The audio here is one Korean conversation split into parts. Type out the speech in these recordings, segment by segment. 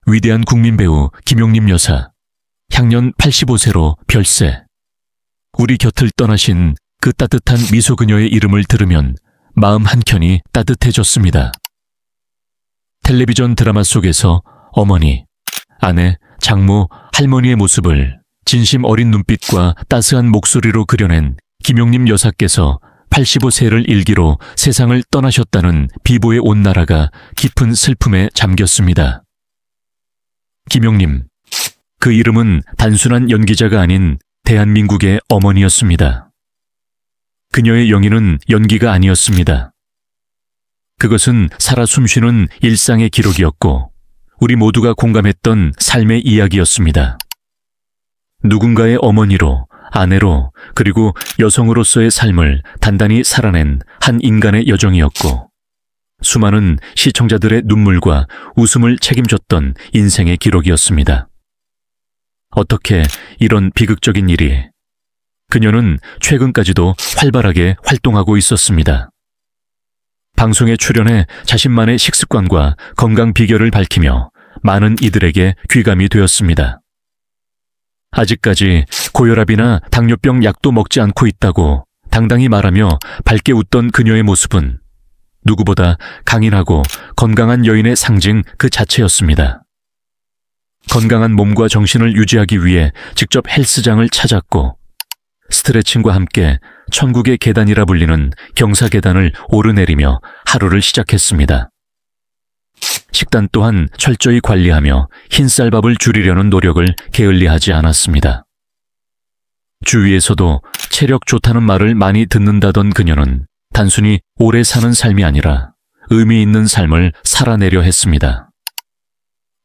위대한 국민배우 김용림 여사, 향년 85세로 별세. 우리 곁을 떠나신 그 따뜻한 미소 그녀의 이름을 들으면 마음 한켠이 따뜻해졌습니다. 텔레비전 드라마 속에서 어머니, 아내, 장모, 할머니의 모습을 진심 어린 눈빛과 따스한 목소리로 그려낸 김용림 여사께서 85세를 일기로 세상을 떠나셨다는 비보의 온 나라가 깊은 슬픔에 잠겼습니다. 김용림, 그 이름은 단순한 연기자가 아닌 대한민국의 어머니였습니다. 그녀의 영희는 연기가 아니었습니다. 그것은 살아 숨쉬는 일상의 기록이었고 우리 모두가 공감했던 삶의 이야기였습니다. 누군가의 어머니로, 아내로, 그리고 여성으로서의 삶을 단단히 살아낸 한 인간의 여정이었고 수많은 시청자들의 눈물과 웃음을 책임졌던 인생의 기록이었습니다. 어떻게 이런 비극적인 일이? 그녀는 최근까지도 활발하게 활동하고 있었습니다. 방송에 출연해 자신만의 식습관과 건강 비결을 밝히며 많은 이들에게 귀감이 되었습니다. 아직까지 고혈압이나 당뇨병 약도 먹지 않고 있다고 당당히 말하며 밝게 웃던 그녀의 모습은 누구보다 강인하고 건강한 여인의 상징 그 자체였습니다. 건강한 몸과 정신을 유지하기 위해 직접 헬스장을 찾았고 스트레칭과 함께 천국의 계단이라 불리는 경사계단을 오르내리며 하루를 시작했습니다. 식단 또한 철저히 관리하며 흰쌀밥을 줄이려는 노력을 게을리하지 않았습니다. 주위에서도 체력 좋다는 말을 많이 듣는다던 그녀는 단순히 오래 사는 삶이 아니라 의미 있는 삶을 살아내려 했습니다.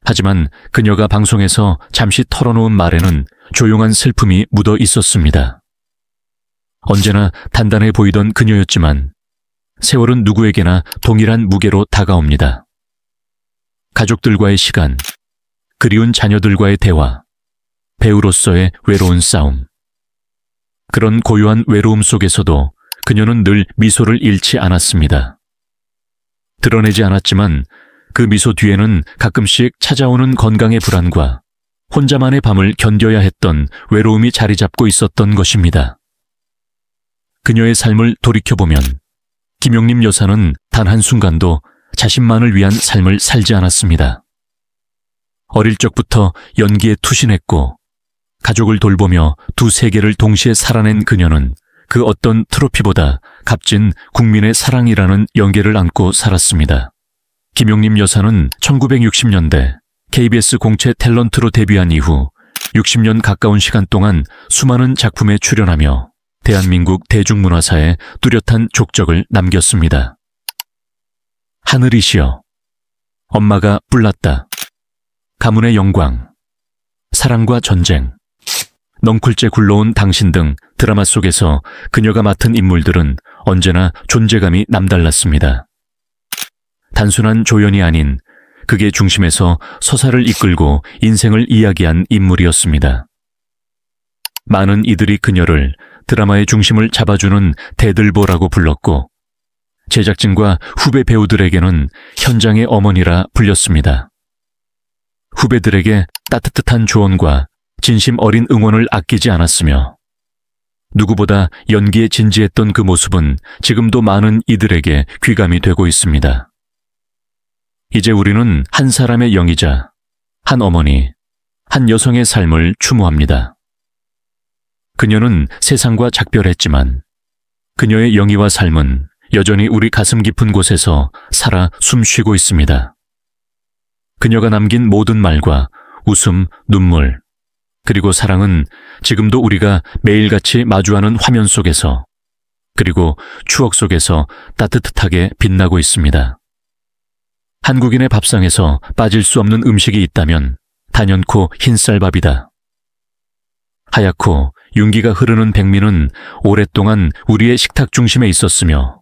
하지만 그녀가 방송에서 잠시 털어놓은 말에는 조용한 슬픔이 묻어 있었습니다. 언제나 단단해 보이던 그녀였지만 세월은 누구에게나 동일한 무게로 다가옵니다. 가족들과의 시간, 그리운 자녀들과의 대화, 배우로서의 외로운 싸움. 그런 고요한 외로움 속에서도 그녀는 늘 미소를 잃지 않았습니다. 드러내지 않았지만 그 미소 뒤에는 가끔씩 찾아오는 건강의 불안과 혼자만의 밤을 견뎌야 했던 외로움이 자리 잡고 있었던 것입니다. 그녀의 삶을 돌이켜보면 김용림 여사는 단 한순간도 자신만을 위한 삶을 살지 않았습니다. 어릴 적부터 연기에 투신했고 가족을 돌보며 두 세계를 동시에 살아낸 그녀는 그 어떤 트로피보다 값진 국민의 사랑이라는 연계를 안고 살았습니다. 김용림 여사는 1960년대 KBS 공채 탤런트로 데뷔한 이후 60년 가까운 시간 동안 수많은 작품에 출연하며 대한민국 대중문화사에 뚜렷한 족적을 남겼습니다. 하늘이시여, 엄마가 뿔났다, 가문의 영광, 사랑과 전쟁, 넝쿨째 굴러온 당신 등 드라마 속에서 그녀가 맡은 인물들은 언제나 존재감이 남달랐습니다. 단순한 조연이 아닌 극의 중심에서 서사를 이끌고 인생을 이야기한 인물이었습니다. 많은 이들이 그녀를 드라마의 중심을 잡아주는 대들보라고 불렀고 제작진과 후배 배우들에게는 현장의 어머니라 불렸습니다. 후배들에게 따뜻한 조언과 진심 어린 응원을 아끼지 않았으며 누구보다 연기에 진지했던 그 모습은 지금도 많은 이들에게 귀감이 되고 있습니다. 이제 우리는 한 사람의 영이자 한 어머니, 한 여성의 삶을 추모합니다. 그녀는 세상과 작별했지만 그녀의 영희와 삶은 여전히 우리 가슴 깊은 곳에서 살아 숨쉬고 있습니다. 그녀가 남긴 모든 말과 웃음, 눈물, 그리고 사랑은 지금도 우리가 매일같이 마주하는 화면 속에서 그리고 추억 속에서 따뜻하게 빛나고 있습니다. 한국인의 밥상에서 빠질 수 없는 음식이 있다면 단연코 흰쌀밥이다. 하얗고 윤기가 흐르는 백미는 오랫동안 우리의 식탁 중심에 있었으며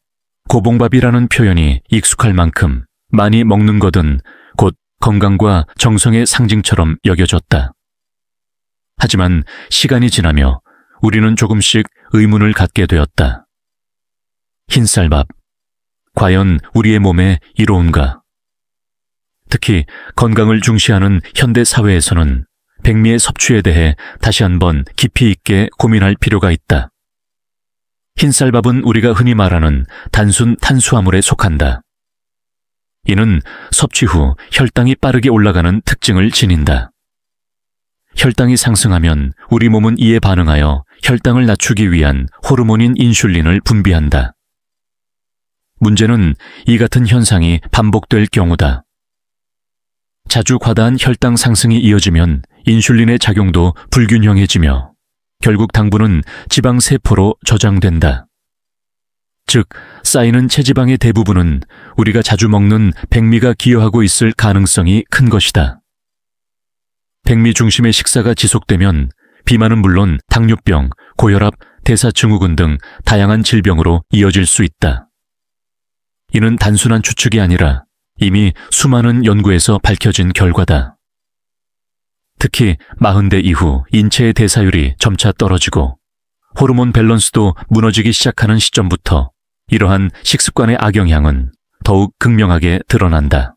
고봉밥이라는 표현이 익숙할 만큼 많이 먹는 것은 곧 건강과 정성의 상징처럼 여겨졌다. 하지만 시간이 지나며 우리는 조금씩 의문을 갖게 되었다. 흰쌀밥, 과연 우리의 몸에 이로운가? 특히 건강을 중시하는 현대 사회에서는 백미의 섭취에 대해 다시 한번 깊이 있게 고민할 필요가 있다. 흰쌀밥은 우리가 흔히 말하는 단순 탄수화물에 속한다. 이는 섭취 후 혈당이 빠르게 올라가는 특징을 지닌다. 혈당이 상승하면 우리 몸은 이에 반응하여 혈당을 낮추기 위한 호르몬인 인슐린을 분비한다. 문제는 이 같은 현상이 반복될 경우다. 자주 과다한 혈당 상승이 이어지면 인슐린의 작용도 불균형해지며 결국 당분은 지방 세포로 저장된다. 즉, 쌓이는 체지방의 대부분은 우리가 자주 먹는 백미가 기여하고 있을 가능성이 큰 것이다. 백미 중심의 식사가 지속되면 비만은 물론 당뇨병, 고혈압, 대사증후군 등 다양한 질병으로 이어질 수 있다. 이는 단순한 추측이 아니라 이미 수많은 연구에서 밝혀진 결과다. 특히 40대 이후 인체의 대사율이 점차 떨어지고 호르몬 밸런스도 무너지기 시작하는 시점부터 이러한 식습관의 악영향은 더욱 극명하게 드러난다.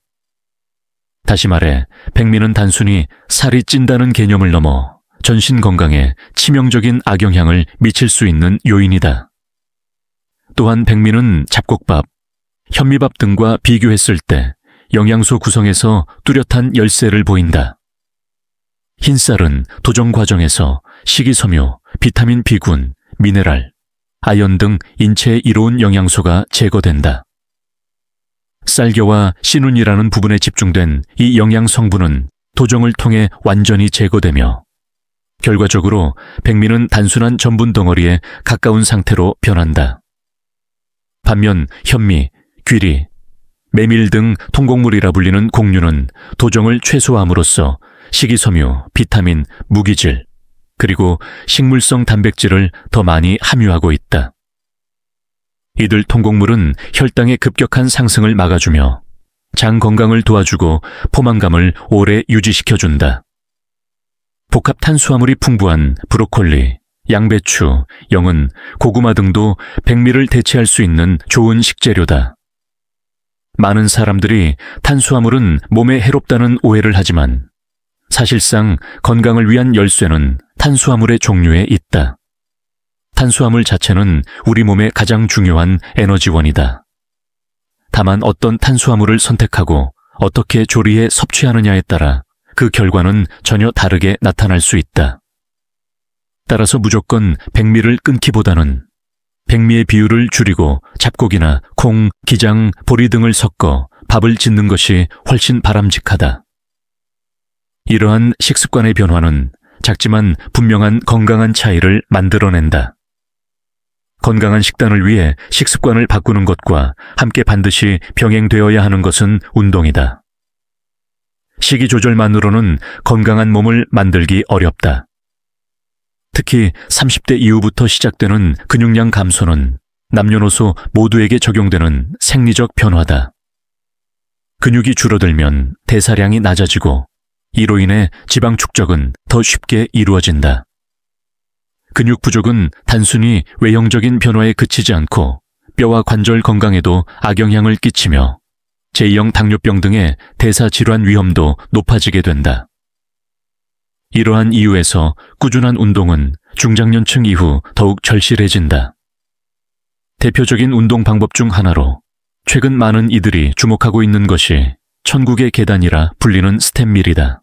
다시 말해, 백미는 단순히 살이 찐다는 개념을 넘어 전신 건강에 치명적인 악영향을 미칠 수 있는 요인이다. 또한 백미는 잡곡밥, 현미밥 등과 비교했을 때 영양소 구성에서 뚜렷한 열세를 보인다. 흰쌀은 도정 과정에서 식이섬유, 비타민 B군, 미네랄, 아연 등 인체에 이로운 영양소가 제거된다. 쌀겨와 신운이라는 부분에 집중된 이 영양 성분은 도정을 통해 완전히 제거되며 결과적으로 백미는 단순한 전분 덩어리에 가까운 상태로 변한다. 반면 현미, 귀리, 메밀 등 통곡물이라 불리는 곡류는 도정을 최소화함으로써 식이섬유, 비타민, 무기질, 그리고 식물성 단백질을 더 많이 함유하고 있다. 이들 통곡물은 혈당의 급격한 상승을 막아주며 장 건강을 도와주고 포만감을 오래 유지시켜준다. 복합 탄수화물이 풍부한 브로콜리, 양배추, 영은, 고구마 등도 백미를 대체할 수 있는 좋은 식재료다. 많은 사람들이 탄수화물은 몸에 해롭다는 오해를 하지만 사실상 건강을 위한 열쇠는 탄수화물의 종류에 있다. 탄수화물 자체는 우리 몸의 가장 중요한 에너지원이다. 다만 어떤 탄수화물을 선택하고 어떻게 조리해 섭취하느냐에 따라 그 결과는 전혀 다르게 나타날 수 있다. 따라서 무조건 백미를 끊기보다는 백미의 비율을 줄이고 잡곡이나 콩, 기장, 보리 등을 섞어 밥을 짓는 것이 훨씬 바람직하다. 이러한 식습관의 변화는 작지만 분명한 건강한 차이를 만들어낸다. 건강한 식단을 위해 식습관을 바꾸는 것과 함께 반드시 병행되어야 하는 것은 운동이다. 식이 조절만으로는 건강한 몸을 만들기 어렵다. 특히 30대 이후부터 시작되는 근육량 감소는 남녀노소 모두에게 적용되는 생리적 변화다. 근육이 줄어들면 대사량이 낮아지고 이로 인해 지방 축적은 더 쉽게 이루어진다. 근육 부족은 단순히 외형적인 변화에 그치지 않고 뼈와 관절 건강에도 악영향을 끼치며 제2형 당뇨병 등의 대사질환 위험도 높아지게 된다. 이러한 이유에서 꾸준한 운동은 중장년층 이후 더욱 절실해진다. 대표적인 운동 방법 중 하나로 최근 많은 이들이 주목하고 있는 것이 천국의 계단이라 불리는 스텝밀이다.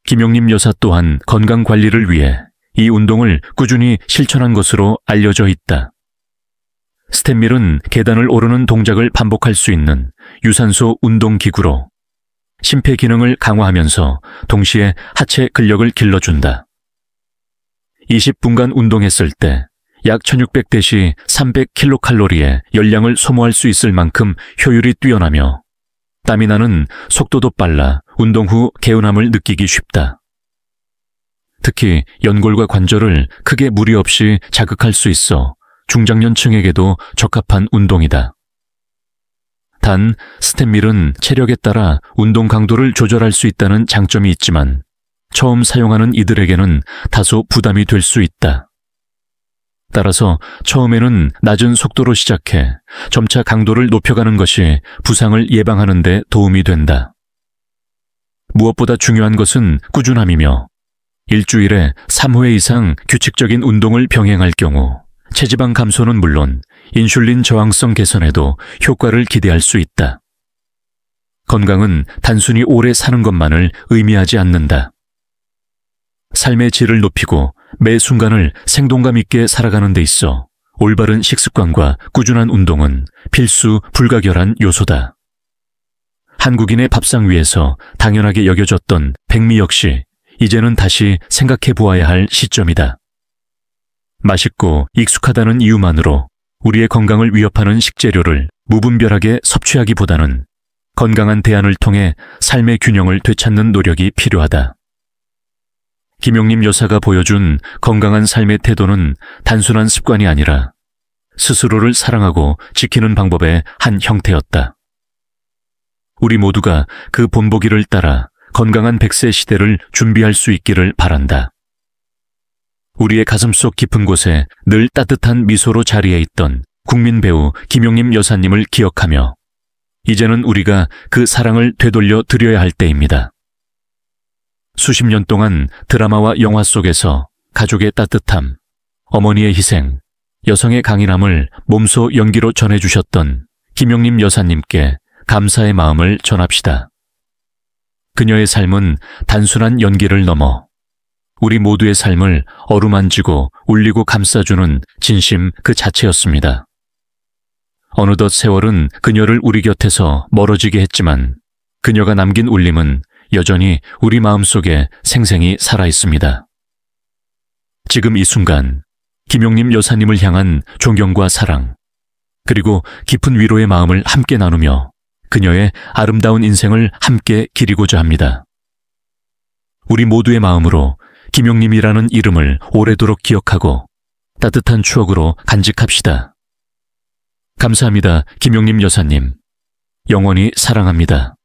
김용림 여사 또한 건강관리를 위해 이 운동을 꾸준히 실천한 것으로 알려져 있다. 스텝밀은 계단을 오르는 동작을 반복할 수 있는 유산소 운동기구로 심폐 기능을 강화하면서 동시에 하체 근력을 길러준다. 20분간 운동했을 때 약 1600대시 300kcal의 열량을 소모할 수 있을 만큼 효율이 뛰어나며 땀이 나는 속도도 빨라 운동 후 개운함을 느끼기 쉽다. 특히 연골과 관절을 크게 무리 없이 자극할 수 있어 중장년층에게도 적합한 운동이다. 단, 스텝밀은 체력에 따라 운동 강도를 조절할 수 있다는 장점이 있지만 처음 사용하는 이들에게는 다소 부담이 될 수 있다. 따라서 처음에는 낮은 속도로 시작해 점차 강도를 높여가는 것이 부상을 예방하는 데 도움이 된다. 무엇보다 중요한 것은 꾸준함이며 일주일에 3회 이상 규칙적인 운동을 병행할 경우 체지방 감소는 물론 인슐린 저항성 개선에도 효과를 기대할 수 있다. 건강은 단순히 오래 사는 것만을 의미하지 않는다. 삶의 질을 높이고 매 순간을 생동감 있게 살아가는 데 있어 올바른 식습관과 꾸준한 운동은 필수 불가결한 요소다. 한국인의 밥상 위에서 당연하게 여겨졌던 백미 역시 이제는 다시 생각해 보아야 할 시점이다. 맛있고 익숙하다는 이유만으로 우리의 건강을 위협하는 식재료를 무분별하게 섭취하기보다는 건강한 대안을 통해 삶의 균형을 되찾는 노력이 필요하다. 김용림 여사가 보여준 건강한 삶의 태도는 단순한 습관이 아니라 스스로를 사랑하고 지키는 방법의 한 형태였다. 우리 모두가 그 본보기를 따라 건강한 100세 시대를 준비할 수 있기를 바란다. 우리의 가슴속 깊은 곳에 늘 따뜻한 미소로 자리해 있던 국민 배우 김용림 여사님을 기억하며 이제는 우리가 그 사랑을 되돌려 드려야 할 때입니다. 수십 년 동안 드라마와 영화 속에서 가족의 따뜻함, 어머니의 희생, 여성의 강인함을 몸소 연기로 전해주셨던 김용림 여사님께 감사의 마음을 전합시다. 그녀의 삶은 단순한 연기를 넘어 우리 모두의 삶을 어루만지고 울리고 감싸주는 진심 그 자체였습니다. 어느덧 세월은 그녀를 우리 곁에서 멀어지게 했지만 그녀가 남긴 울림은 여전히 우리 마음속에 생생히 살아있습니다. 지금 이 순간 김용림 여사님을 향한 존경과 사랑, 그리고 깊은 위로의 마음을 함께 나누며 그녀의 아름다운 인생을 함께 기리고자 합니다. 우리 모두의 마음으로 김용림이라는 이름을 오래도록 기억하고 따뜻한 추억으로 간직합시다. 감사합니다, 김용림 여사님. 영원히 사랑합니다.